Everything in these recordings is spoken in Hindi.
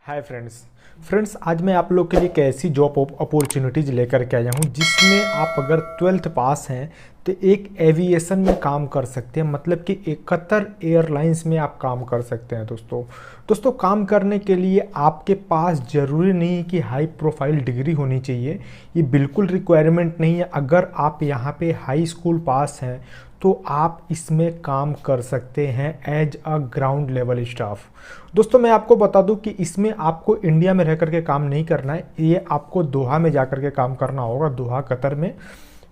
हाय फ्रेंड्स आज मैं आप लोग के लिए एक ऐसी जॉब अपॉर्चुनिटीज़ लेकर के आया हूँ जिसमें आप अगर 12th पास हैं तो एक एविएशन में काम कर सकते हैं। मतलब कि एक कतर एयरलाइंस में आप काम कर सकते हैं। दोस्तों काम करने के लिए आपके पास ज़रूरी नहीं है कि हाई प्रोफाइल डिग्री होनी चाहिए, ये बिल्कुल रिक्वायरमेंट नहीं है। अगर आप यहाँ पे हाई स्कूल पास हैं तो आप इसमें काम कर सकते हैं as a ground level staff. दोस्तों मैं आपको बता दूं कि इसमें आपको इंडिया में रह करके काम नहीं करना है, ये आपको दोहा में जा करके काम करना होगा। दोहा कतर में,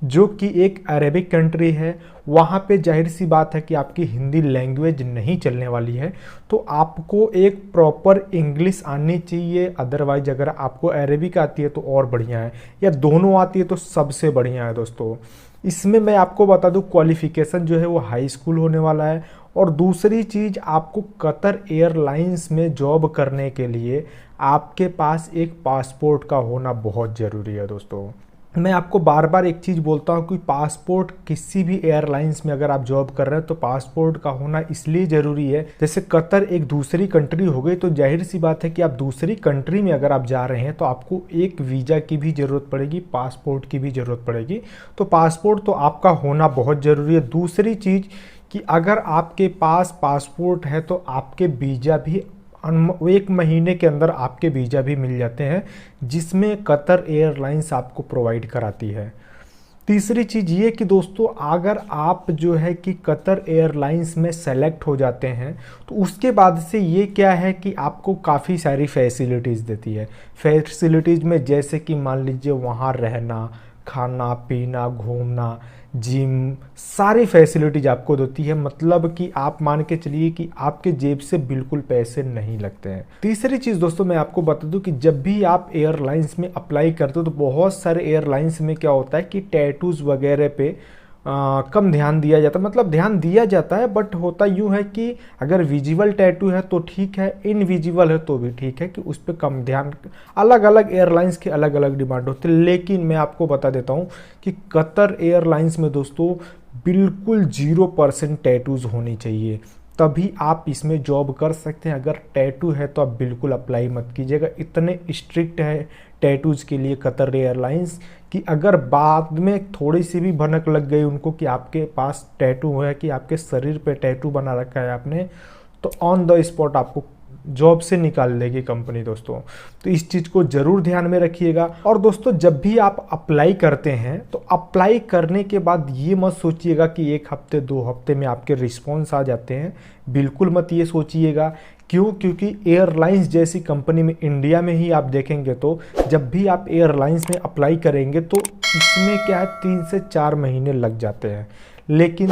जो कि एक अरेबिक कंट्री है। वहाँ पे जाहिर सी बात है कि आपकी हिंदी लैंग्वेज नहीं चलने वाली है, तो आपको एक प्रॉपर इंग्लिश आनी चाहिए। अदरवाइज अगर आपको अरेबिक आती है तो और बढ़िया है, या दोनों आती है तो सबसे बढ़िया है। दोस्तों इसमें मैं आपको बता दूं क्वालिफिकेशन जो है वो हाई स्कूल होने वाला है। और दूसरी चीज़, आपको कतर एयरलाइंस में जॉब करने के लिए आपके पास एक पासपोर्ट का होना बहुत ज़रूरी है। दोस्तों मैं आपको बार बार एक चीज़ बोलता हूँ कि पासपोर्ट किसी भी एयरलाइंस में अगर आप जॉब कर रहे हैं तो पासपोर्ट का होना इसलिए ज़रूरी है, जैसे कतर एक दूसरी कंट्री हो गई तो जाहिर सी बात है कि आप दूसरी कंट्री में अगर आप जा रहे हैं तो आपको एक वीज़ा की भी ज़रूरत पड़ेगी, पासपोर्ट की भी ज़रूरत पड़ेगी। तो पासपोर्ट तो आपका होना बहुत ज़रूरी है। दूसरी चीज़ कि अगर आपके पास पासपोर्ट है तो आपके वीज़ा भी 1 महीने के अंदर आपके वीज़ा भी मिल जाते हैं, जिसमें कतर एयरलाइंस आपको प्रोवाइड कराती है। तीसरी चीज़ ये कि दोस्तों अगर आप जो है कि कतर एयरलाइंस में सेलेक्ट हो जाते हैं तो उसके बाद से ये क्या है कि आपको काफ़ी सारी फैसिलिटीज़ देती है। फैसिलिटीज़ में जैसे कि मान लीजिए वहाँ रहना, खाना पीना, घूमना, जिम, सारी फैसिलिटीज आपको देती है। मतलब कि आप मान के चलिए कि आपके जेब से बिल्कुल पैसे नहीं लगते हैं। तीसरी चीज़ दोस्तों मैं आपको बता दूं कि जब भी आप एयरलाइंस में अप्लाई करते हो तो बहुत सारे एयरलाइंस में क्या होता है कि टैटूज़ वगैरह पे कम ध्यान दिया जाता है। मतलब ध्यान दिया जाता है, बट होता यूँ है कि अगर विजिबल टैटू है तो ठीक है, इनविजिबल है तो भी ठीक है कि उस पर कम ध्यान। अलग अलग एयरलाइंस के अलग अलग डिमांड होते हैं। लेकिन मैं आपको बता देता हूँ कि कतर एयरलाइंस में दोस्तों बिल्कुल 0% टैटूज़ होनी चाहिए, तभी आप इसमें जॉब कर सकते हैं। अगर टैटू है तो आप बिल्कुल अप्लाई मत कीजिएगा, इतने स्ट्रिक्ट है टैटूज़ के लिए कतर एयरलाइंस कि अगर बाद में थोड़ी सी भी भनक लग गई उनको कि आपके पास टैटू है, कि आपके शरीर पे टैटू बना रखा है आपने, तो ऑन द स्पॉट आपको जॉब से निकाल देगी कंपनी। दोस्तों तो इस चीज़ को ज़रूर ध्यान में रखिएगा। और दोस्तों जब भी आप अप्लाई करते हैं तो अप्लाई करने के बाद ये मत सोचिएगा कि 1 हफ्ते 2 हफ्ते में आपके रिस्पॉन्स आ जाते हैं, बिल्कुल मत ये सोचिएगा। क्यों? क्योंकि एयरलाइंस जैसी कंपनी में इंडिया में ही आप देखेंगे तो जब भी आप एयरलाइंस में अप्लाई करेंगे तो इसमें क्या है 3 से 4 महीने लग जाते हैं। लेकिन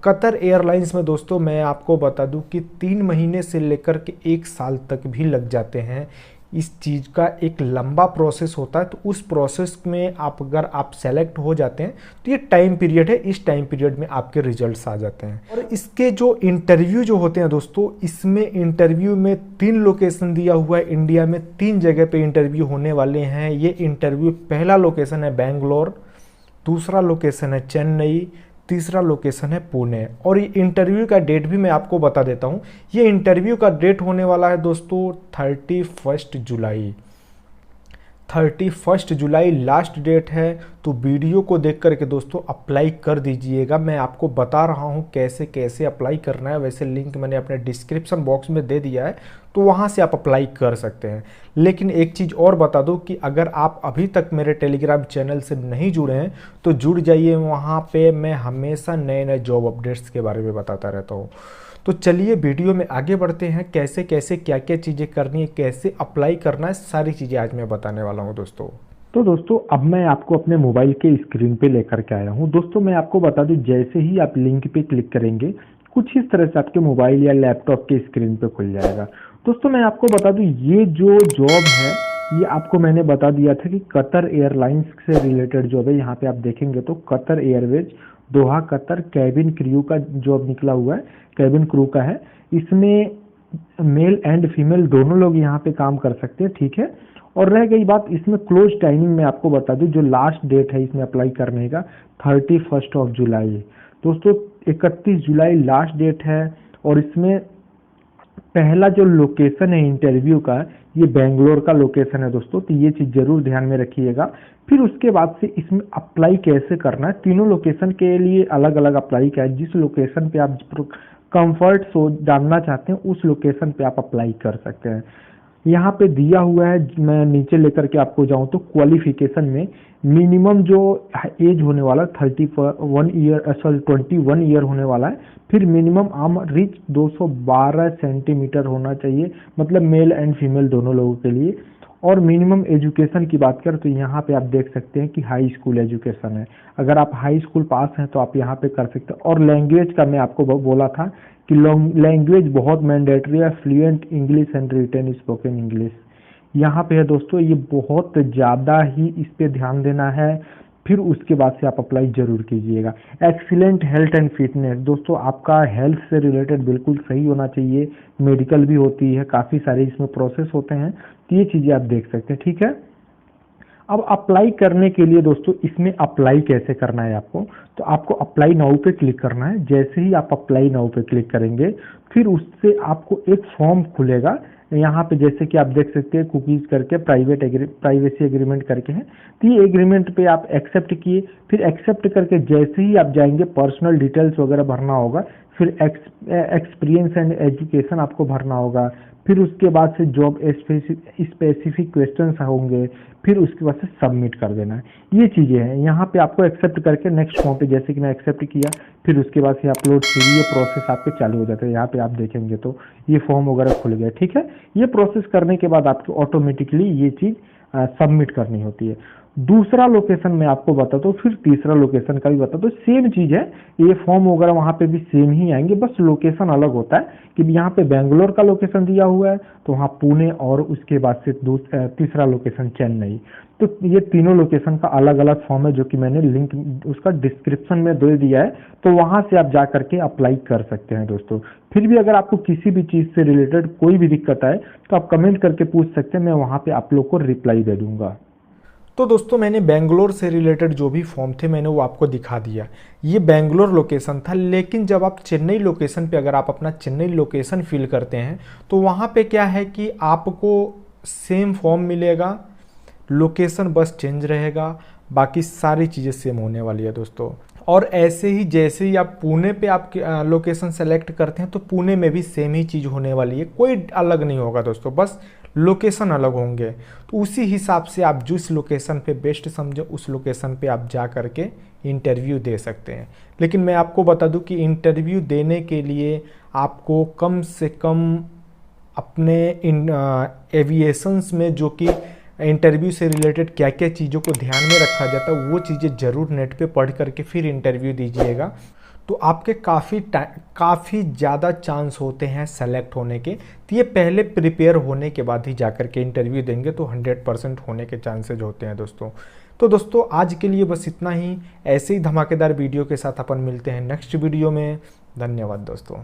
कतर एयरलाइंस में दोस्तों मैं आपको बता दूं कि 3 महीने से लेकर के 1 साल तक भी लग जाते हैं। इस चीज़ का एक लंबा प्रोसेस होता है। तो उस प्रोसेस में अगर आप सेलेक्ट हो जाते हैं तो ये टाइम पीरियड है, इस टाइम पीरियड में आपके रिजल्ट्स आ जाते हैं। और इसके जो इंटरव्यू जो होते हैं दोस्तों, इसमें इंटरव्यू में 3 लोकेशन दिया हुआ है। इंडिया में 3 जगह पे इंटरव्यू होने वाले हैं। ये इंटरव्यू, पहला लोकेशन है बेंगलोर, दूसरा लोकेशन है चेन्नई, तीसरा लोकेशन है पुणे। और ये इंटरव्यू का डेट भी मैं आपको बता देता हूँ। ये इंटरव्यू का डेट होने वाला है दोस्तों 31 जुलाई। 31 जुलाई लास्ट डेट है। तो वीडियो को देख करके दोस्तों अप्लाई कर दीजिएगा। मैं आपको बता रहा हूँ कैसे कैसे अप्लाई करना है, वैसे लिंक मैंने अपने डिस्क्रिप्शन बॉक्स में दे दिया है, तो वहाँ से आप अप्लाई कर सकते हैं। लेकिन एक चीज़ और बता दूँ कि अगर आप अभी तक मेरे टेलीग्राम चैनल से नहीं जुड़े हैं तो जुड़ जाइए। वहाँ पे मैं हमेशा नए नए जॉब अपडेट्स के बारे में बताता रहता हूँ। तो चलिए वीडियो में आगे बढ़ते हैं। कैसे कैसे क्या क्या चीज़ें करनी है, कैसे अप्लाई करना है, सारी चीज़ें आज मैं बताने वाला हूँ दोस्तों। तो दोस्तों अब मैं आपको अपने मोबाइल के स्क्रीन पे लेकर के आया हूँ। दोस्तों मैं आपको बता दूँ, जैसे ही आप लिंक पे क्लिक करेंगे कुछ इस तरह से आपके मोबाइल या लैपटॉप के स्क्रीन पे खुल जाएगा। दोस्तों मैं आपको बता दूँ, ये जो जॉब है ये आपको मैंने बता दिया था कि कतर एयरलाइंस से रिलेटेड जॉब है। यहाँ पे आप देखेंगे तो Qatar Airways Doha Qatar cabin crew का जॉब निकला हुआ है, कैबिन क्रू का है। इसमें मेल एंड फीमेल दोनों लोग यहाँ पे काम कर सकते हैं, ठीक है। और रह गई बात, इसमें क्लोज टाइमिंग में आपको बता दूं, जो लास्ट डेट है इसमें अप्लाई करने का 31 जुलाई। दोस्तों 31 जुलाई लास्ट डेट है। और इसमें पहला जो लोकेशन है इंटरव्यू का, ये बेंगलोर का लोकेशन है दोस्तों, तो ये चीज़ जरूर ध्यान में रखिएगा। फिर उसके बाद से इसमें अप्लाई कैसे करना है, तीनों लोकेशन के लिए अलग अलग अप्लाई का है। जिस लोकेशन पे आप कंफर्ट सो जानना चाहते हैं उस लोकेशन पे आप अप्लाई कर सकते हैं। यहाँ पे दिया हुआ है, मैं नीचे लेकर के आपको जाऊँ तो क्वालिफिकेशन में मिनिमम जो एज होने वाला 21 ईयर होने वाला है। फिर मिनिमम आर्म रिच 212 सेंटीमीटर होना चाहिए, मतलब मेल एंड फीमेल दोनों लोगों के लिए। और मिनिमम एजुकेशन की बात करें तो यहाँ पे आप देख सकते हैं कि हाई स्कूल एजुकेशन है। अगर आप हाई स्कूल पास हैं तो आप यहाँ पे कर सकते हैं। और लैंग्वेज का मैं आपको बोला था कि लैंग्वेज बहुत मैंडेटरी है, fluent English and written spoken English यहाँ पे है दोस्तों। ये बहुत ज़्यादा ही इस पे ध्यान देना है। फिर उसके बाद से आप अप्लाई जरूर कीजिएगा। एक्सीलेंट हेल्थ एंड फिटनेस दोस्तों, आपका हेल्थ से रिलेटेड बिल्कुल सही होना चाहिए। मेडिकल भी होती है, काफ़ी सारे इसमें प्रोसेस होते हैं, तो ये चीज़ें आप देख सकते हैं, ठीक है। अब अप्लाई करने के लिए दोस्तों इसमें अप्लाई कैसे करना है आपको, तो आपको अप्लाई नाउ पे क्लिक करना है। जैसे ही आप अप्लाई नाउ पे क्लिक करेंगे फिर उससे आपको एक फॉर्म खुलेगा। यहाँ पे जैसे कि आप देख सकते हैं कुकीज करके प्राइवेसी एग्रीमेंट करके है, तो ये एग्रीमेंट पे आप एक्सेप्ट किए। फिर एक्सेप्ट करके जैसे ही आप जाएंगे पर्सनल डिटेल्स वगैरह भरना होगा। फिर एक्सपीरियंस एंड एजुकेशन आपको भरना होगा। फिर उसके बाद से जॉब स्पेसिफिक क्वेश्चंस होंगे। फिर उसके बाद से सबमिट कर देना है। ये चीज़ें हैं। यहाँ पे आपको एक्सेप्ट करके नेक्स्ट फॉर्म पे जैसे कि मैं एक्सेप्ट किया, फिर उसके बाद से अपलोड सीधी ये प्रोसेस आपके चालू हो जाता है। यहाँ पे आप देखेंगे तो ये फॉर्म वगैरह खुल गया, ठीक है। ये प्रोसेस करने के बाद आपको ऑटोमेटिकली ये चीज़ सबमिट करनी होती है। दूसरा लोकेशन मैं आपको बताता हूँ, फिर तीसरा लोकेशन का भी बताता हूँ। सेम चीज़ है, ये फॉर्म वगैरह वहाँ पे भी सेम ही आएंगे, बस लोकेशन अलग होता है कि यहाँ पे बेंगलोर का लोकेशन दिया हुआ है तो वहाँ पुणे, और उसके बाद से तीसरा लोकेशन चेन्नई। तो ये तीनों लोकेशन का अलग अलग फॉर्म है जो कि मैंने लिंक उसका डिस्क्रिप्शन में दे दिया है, तो वहाँ से आप जा करके अप्लाई कर सकते हैं दोस्तों। फिर भी अगर आपको किसी भी चीज़ से रिलेटेड कोई भी दिक्कत आए तो आप कमेंट करके पूछ सकते हैं, मैं वहाँ पे आप लोग को रिप्लाई दे दूंगा। तो दोस्तों मैंने बेंगलोर से रिलेटेड जो भी फॉर्म थे मैंने वो आपको दिखा दिया। ये बेंगलोर लोकेशन था, लेकिन जब आप चेन्नई लोकेशन पे अगर आप अपना चेन्नई लोकेशन फिल करते हैं तो वहाँ पे क्या है कि आपको सेम फॉर्म मिलेगा, लोकेशन बस चेंज रहेगा, बाकी सारी चीज़ें सेम होने वाली है दोस्तों। और ऐसे ही जैसे ही आप पुणे पे आप लोकेशन सेलेक्ट करते हैं तो पुणे में भी सेम ही चीज़ होने वाली है, कोई अलग नहीं होगा दोस्तों, बस लोकेशन अलग होंगे। तो उसी हिसाब से आप जिस लोकेशन पे बेस्ट समझे उस लोकेशन पे आप जा करके इंटरव्यू दे सकते हैं। लेकिन मैं आपको बता दूं कि इंटरव्यू देने के लिए आपको कम से कम अपने एविएशंस में जो कि इंटरव्यू से रिलेटेड क्या क्या चीज़ों को ध्यान में रखा जाता है वो चीज़ें ज़रूर नेट पे पढ़ करके फिर इंटरव्यू दीजिएगा, तो आपके काफ़ी ज़्यादा चांस होते हैं सेलेक्ट होने के। तो ये पहले प्रिपेयर होने के बाद ही जा कर के इंटरव्यू देंगे तो 100% होने के चांसेज होते हैं दोस्तों। तो दोस्तों आज के लिए बस इतना ही। ऐसे ही धमाकेदार वीडियो के साथ अपन मिलते हैं नेक्स्ट वीडियो में। धन्यवाद दोस्तों।